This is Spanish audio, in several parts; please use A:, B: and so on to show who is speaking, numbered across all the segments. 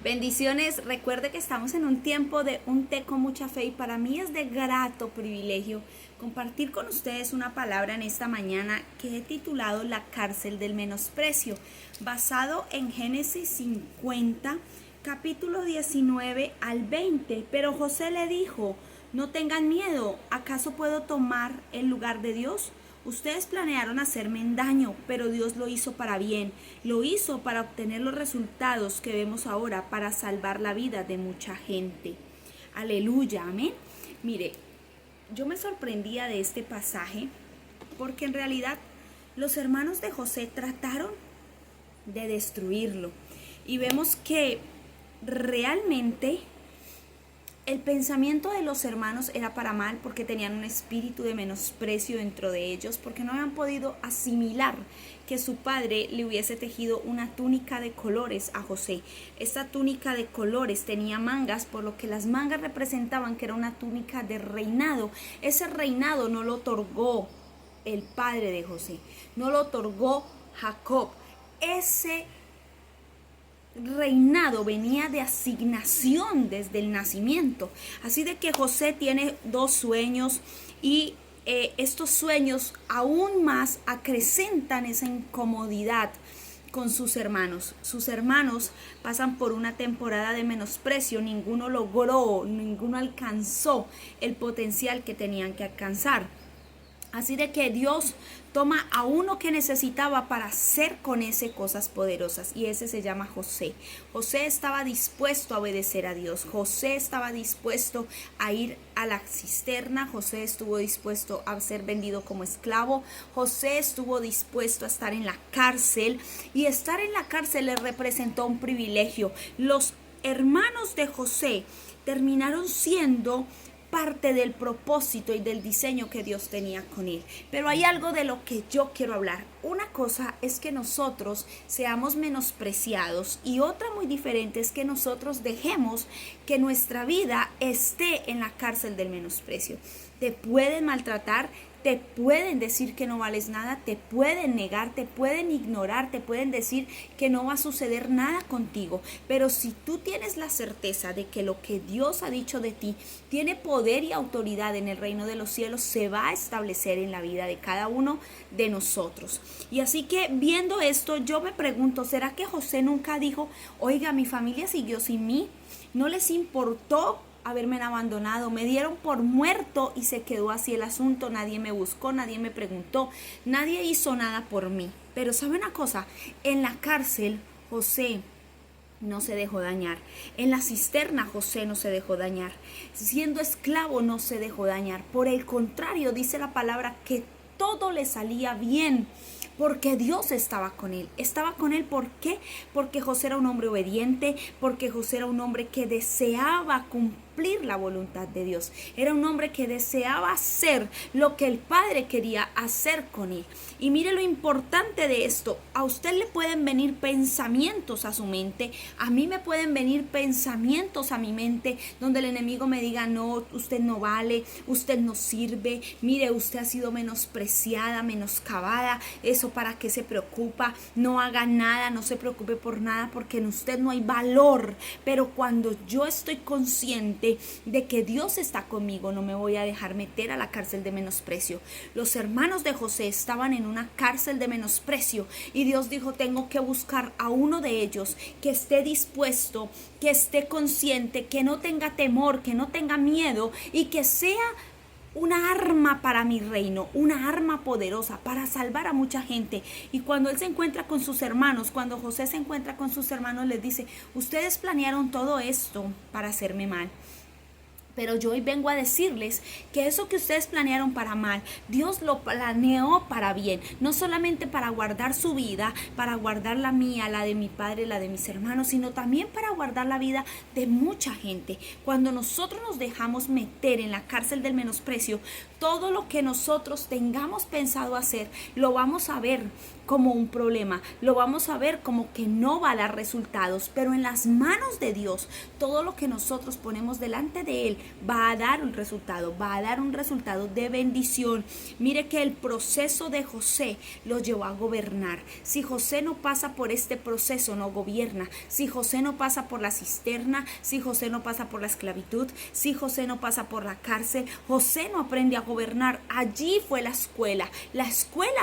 A: Bendiciones, recuerde que estamos en un tiempo de un té con mucha fe y para mí es de grato privilegio compartir con ustedes una palabra en esta mañana que he titulado La cárcel del menosprecio, basado en Génesis 50, capítulo 19 al 20. Pero José le dijo: no tengan miedo, ¿acaso puedo tomar el lugar de Dios? Ustedes planearon hacerme daño, pero Dios lo hizo para bien. Lo hizo para obtener los resultados que vemos ahora, para salvar la vida de mucha gente. Aleluya, amén. Mire, yo me sorprendía de este pasaje porque en realidad los hermanos de José trataron de destruirlo. Y vemos que realmente el pensamiento de los hermanos era para mal, porque tenían un espíritu de menosprecio dentro de ellos, porque no habían podido asimilar que su padre le hubiese tejido una túnica de colores a José. Esta túnica de colores tenía mangas, por lo que las mangas representaban que era una túnica de reinado. Ese reinado no lo otorgó el padre de José, no lo otorgó Jacob. Ese reinado venía de asignación desde el nacimiento. Así de que José tiene dos sueños y estos sueños aún más acrecentan esa incomodidad con sus hermanos. Sus hermanos pasan por una temporada de menosprecio, ninguno logró, ninguno alcanzó el potencial que tenían que alcanzar. Así de que Dios toma a uno que necesitaba para hacer con ese cosas poderosas, y ese se llama José. José estaba dispuesto a obedecer a Dios. José estaba dispuesto a ir a la cisterna. José estuvo dispuesto a ser vendido como esclavo. José estuvo dispuesto a estar en la cárcel, y estar en la cárcel le representó un privilegio. Los hermanos de José terminaron siendo parte del propósito y del diseño que Dios tenía con él. Pero hay algo de lo que yo quiero hablar. Una cosa es que nosotros seamos menospreciados, y otra muy diferente es que nosotros dejemos que nuestra vida esté en la cárcel del menosprecio. Te pueden maltratar, te pueden decir que no vales nada, te pueden negar, te pueden ignorar, te pueden decir que no va a suceder nada contigo. Pero si tú tienes la certeza de que lo que Dios ha dicho de ti tiene poder y autoridad en el reino de los cielos, se va a establecer en la vida de cada uno de nosotros. Y así que viendo esto, yo me pregunto, ¿será que José nunca dijo: oiga, mi familia siguió sin mí? ¿No les importó haberme abandonado? Me dieron por muerto y se quedó así el asunto. Nadie me buscó, nadie me preguntó, nadie hizo nada por mí. Pero ¿sabe una cosa? En la cárcel José no se dejó dañar. En la cisterna José no se dejó dañar. Siendo esclavo no se dejó dañar. Por el contrario, dice la palabra que todo le salía bien, porque Dios estaba con él. Estaba con él, ¿por qué? Porque José era un hombre obediente, porque José era un hombre que deseaba cumplir la voluntad de Dios. Era un hombre que deseaba hacer lo que el Padre quería hacer con él. Y mire lo importante de esto: a usted le pueden venir pensamientos a su mente, a mí me pueden venir pensamientos a mi mente donde el enemigo me diga: no, usted no vale, usted no sirve, mire, usted ha sido menospreciada, menoscabada, eso para qué se preocupa, no haga nada, no se preocupe por nada, porque en usted no hay valor. Pero cuando yo estoy consciente de que Dios está conmigo, no me voy a dejar meter a la cárcel de menosprecio. Los hermanos de José estaban en una cárcel de menosprecio, y Dios dijo: tengo que buscar a uno de ellos que esté dispuesto, que esté consciente, que no tenga temor, que no tenga miedo, y que sea una arma para mi reino, una arma poderosa para salvar a mucha gente. Y cuando él se encuentra con sus hermanos, cuando José se encuentra con sus hermanos, les dice: ustedes planearon todo esto para hacerme mal, pero yo hoy vengo a decirles que eso que ustedes planearon para mal, Dios lo planeó para bien. No solamente para guardar su vida, para guardar la mía, la de mi padre, la de mis hermanos, sino también para guardar la vida de mucha gente. Cuando nosotros nos dejamos meter en la cárcel del menosprecio, todo lo que nosotros tengamos pensado hacer, lo vamos a ver como un problema, lo vamos a ver como que no va a dar resultados, pero en las manos de Dios, todo lo que nosotros ponemos delante de Él va a dar un resultado, va a dar un resultado de bendición. Mire que el proceso de José lo llevó a gobernar. Si José no pasa por este proceso, no gobierna. Si José no pasa por la cisterna, si José no pasa por la esclavitud, si José no pasa por la cárcel, José no aprende a gobernar. Allí fue la escuela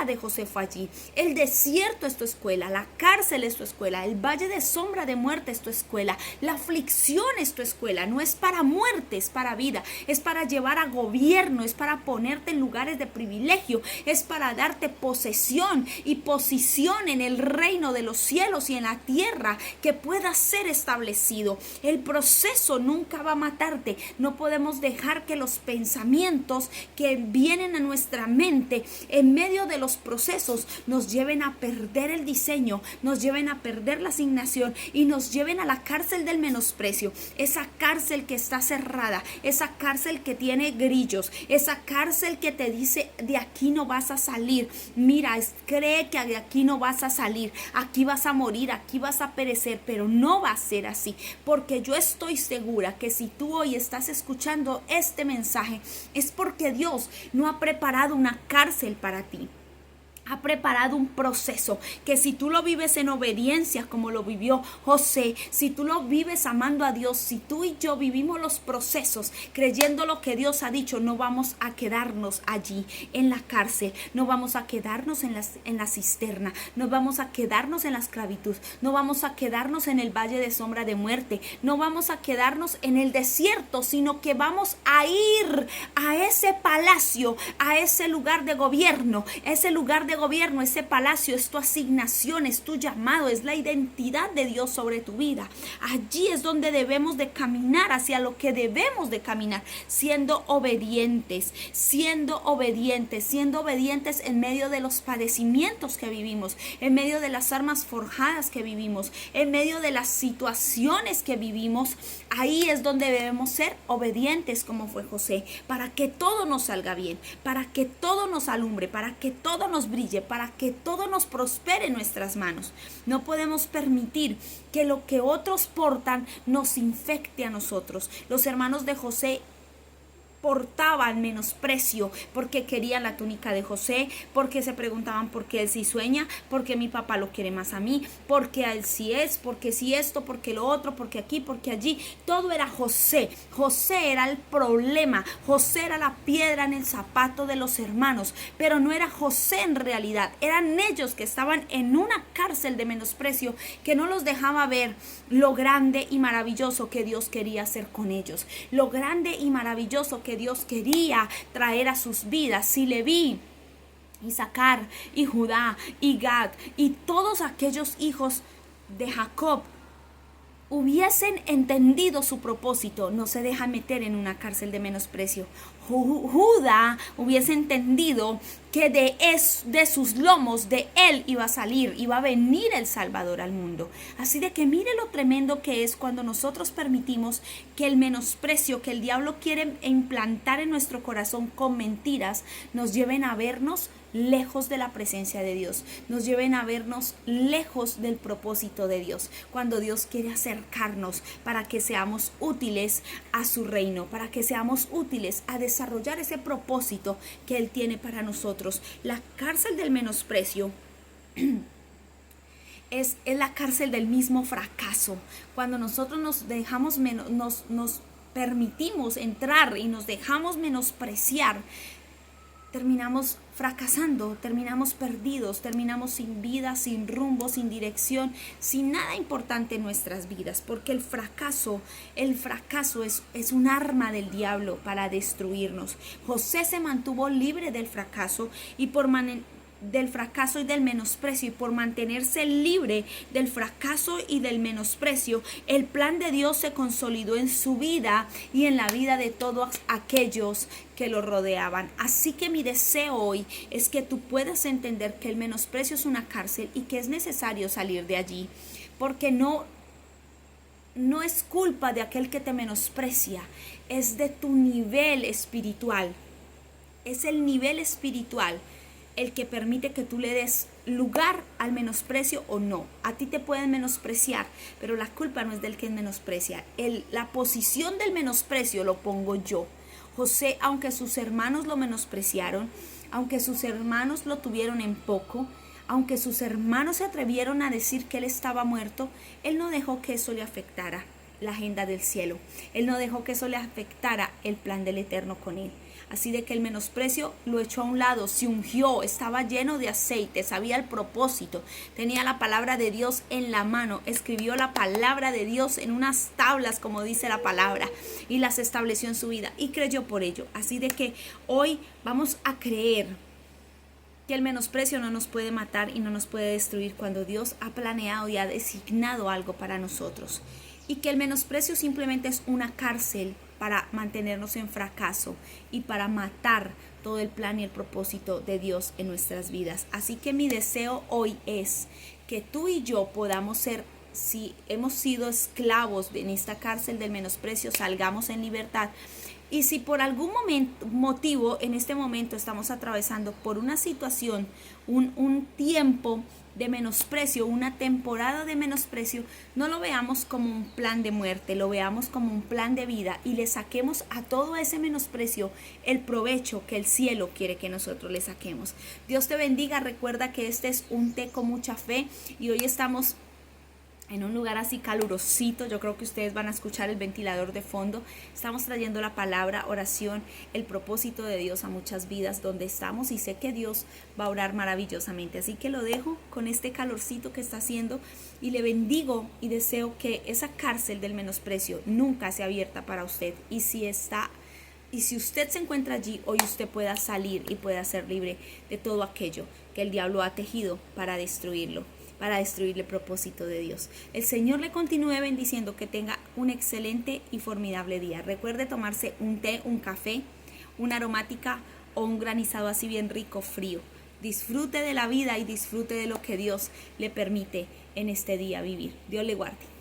A: de José fue allí. El desierto es tu escuela, la cárcel es tu escuela, el valle de sombra de muerte es tu escuela, la aflicción es tu escuela. No es para muerte, es para vida, es para llevar a gobierno, es para ponerte en lugares de privilegio, es para darte posesión y posición en el reino de los cielos y en la tierra que pueda ser establecido. El proceso nunca va a matarte. No podemos dejar que los pensamientos que vienen a nuestra mente en medio de los procesos nos lleven a perder el diseño, nos lleven a perder la asignación y nos lleven a la cárcel del menosprecio. Esa cárcel que está cerrada, esa cárcel que tiene grillos, esa cárcel que te dice de aquí no vas a salir. Mira, cree que de aquí no vas a salir, aquí vas a morir, aquí vas a perecer, pero no va a ser así, porque yo estoy segura que si tú hoy estás escuchando este mensaje es porque Dios no ha preparado una cárcel para ti. Ha preparado un proceso que si tú lo vives en obediencia como lo vivió José, si tú lo vives amando a Dios, si tú y yo vivimos los procesos creyendo lo que Dios ha dicho, no vamos a quedarnos allí en la cárcel, no vamos a quedarnos en la cisterna, no vamos a quedarnos en la esclavitud, no vamos a quedarnos en el valle de sombra de muerte, no vamos a quedarnos en el desierto, sino que vamos a ir a ese palacio, a ese lugar de gobierno, ese lugar de gobierno, ese palacio es tu asignación, es tu llamado, es la identidad de Dios sobre tu vida. Allí es donde debemos de caminar, hacia lo que debemos de caminar, siendo obedientes, siendo obedientes, siendo obedientes en medio de los padecimientos que vivimos, en medio de las armas forjadas que vivimos, en medio de las situaciones que vivimos. Ahí es donde debemos ser obedientes como fue José, para que todo nos salga bien, para que todo nos alumbre, para que todo nos brille, para que todo nos prospere en nuestras manos. No podemos permitir que lo que otros portan nos infecte a nosotros. Los hermanos de José portaban menosprecio porque querían la túnica de José, porque se preguntaban por qué él sí sueña, porque mi papá lo quiere más a mí, porque a él sí es, porque sí esto, porque lo otro, porque aquí, porque allí. Todo era José. José era el problema, José era la piedra en el zapato de los hermanos, pero no era José en realidad, eran ellos que estaban en una cárcel de menosprecio que no los dejaba ver lo grande y maravilloso que Dios quería hacer con ellos, lo grande y maravilloso que Dios quería traer a sus vidas. Si Leví, Isaacar y Judá y Gad y todos aquellos hijos de Jacob hubiesen entendido su propósito, no se deja meter en una cárcel de menosprecio. Judá hubiese entendido que de sus lomos, de él iba a salir, iba a venir el Salvador al mundo. Así de que mire lo tremendo que es cuando nosotros permitimos que el menosprecio que el diablo quiere implantar en nuestro corazón con mentiras nos lleven a vernos lejos de la presencia de Dios, nos lleven a vernos lejos del propósito de Dios, cuando Dios quiere acercarnos para que seamos útiles a su reino, para que seamos útiles a desarrollar ese propósito que Él tiene para nosotros. La cárcel del menosprecio es la cárcel del mismo fracaso. Cuando nosotros nos dejamos nos permitimos entrar y nos dejamos menospreciar, terminamos fracasando, terminamos perdidos, terminamos sin vida, sin rumbo, sin dirección, sin nada importante en nuestras vidas, porque el fracaso es un arma del diablo para destruirnos. José se mantuvo libre del fracaso y del fracaso y del menosprecio, y por mantenerse libre del fracaso y del menosprecio, el plan de Dios se consolidó en su vida y en la vida de todos aquellos que lo rodeaban. Así que mi deseo hoy es que tú puedas entender que el menosprecio es una cárcel y que es necesario salir de allí, porque no es culpa de aquel que te menosprecia, es de tu nivel espiritual. es el nivel espiritual el que permite que tú le des lugar al menosprecio o no. A ti te pueden menospreciar, pero la culpa no es del que menosprecia. La posición del menosprecio lo pongo yo. José, aunque sus hermanos lo menospreciaron, aunque sus hermanos lo tuvieron en poco, aunque sus hermanos se atrevieron a decir que él estaba muerto, él no dejó que eso le afectara la agenda del cielo. Él no dejó que eso le afectara el plan del Eterno con él. Así de que el menosprecio lo echó a un lado, se ungió, estaba lleno de aceite, sabía el propósito, tenía la palabra de Dios en la mano, escribió la palabra de Dios en unas tablas, como dice la palabra, y las estableció en su vida y creyó por ello. Así de que hoy vamos a creer que el menosprecio no nos puede matar y no nos puede destruir cuando Dios ha planeado y ha designado algo para nosotros. Y que el menosprecio simplemente es una cárcel para mantenernos en fracaso y para matar todo el plan y el propósito de Dios en nuestras vidas. Así que mi deseo hoy es que tú y yo podamos ser, si hemos sido esclavos en esta cárcel del menosprecio, salgamos en libertad. Y si por algún motivo en este momento estamos atravesando por una situación, un tiempo de menosprecio, una temporada de menosprecio, no lo veamos como un plan de muerte, lo veamos como un plan de vida y le saquemos a todo ese menosprecio el provecho que el cielo quiere que nosotros le saquemos. Dios te bendiga, recuerda que este es un té con mucha fe y hoy estamos en un lugar así calurosito. Yo creo que ustedes van a escuchar el ventilador de fondo. Estamos trayendo la palabra, oración, el propósito de Dios a muchas vidas donde estamos y sé que Dios va a orar maravillosamente. Así que lo dejo con este calorcito que está haciendo y le bendigo y deseo que esa cárcel del menosprecio nunca sea abierta para usted. Y si usted se encuentra allí, hoy usted pueda salir y pueda ser libre de todo aquello que el diablo ha tejido para destruirlo, para destruir el propósito de Dios. El Señor le continúe bendiciendo, que tenga un excelente y formidable día. Recuerde tomarse un té, un café, una aromática o un granizado así bien rico, frío. Disfrute de la vida y disfrute de lo que Dios le permite en este día vivir. Dios le guarde.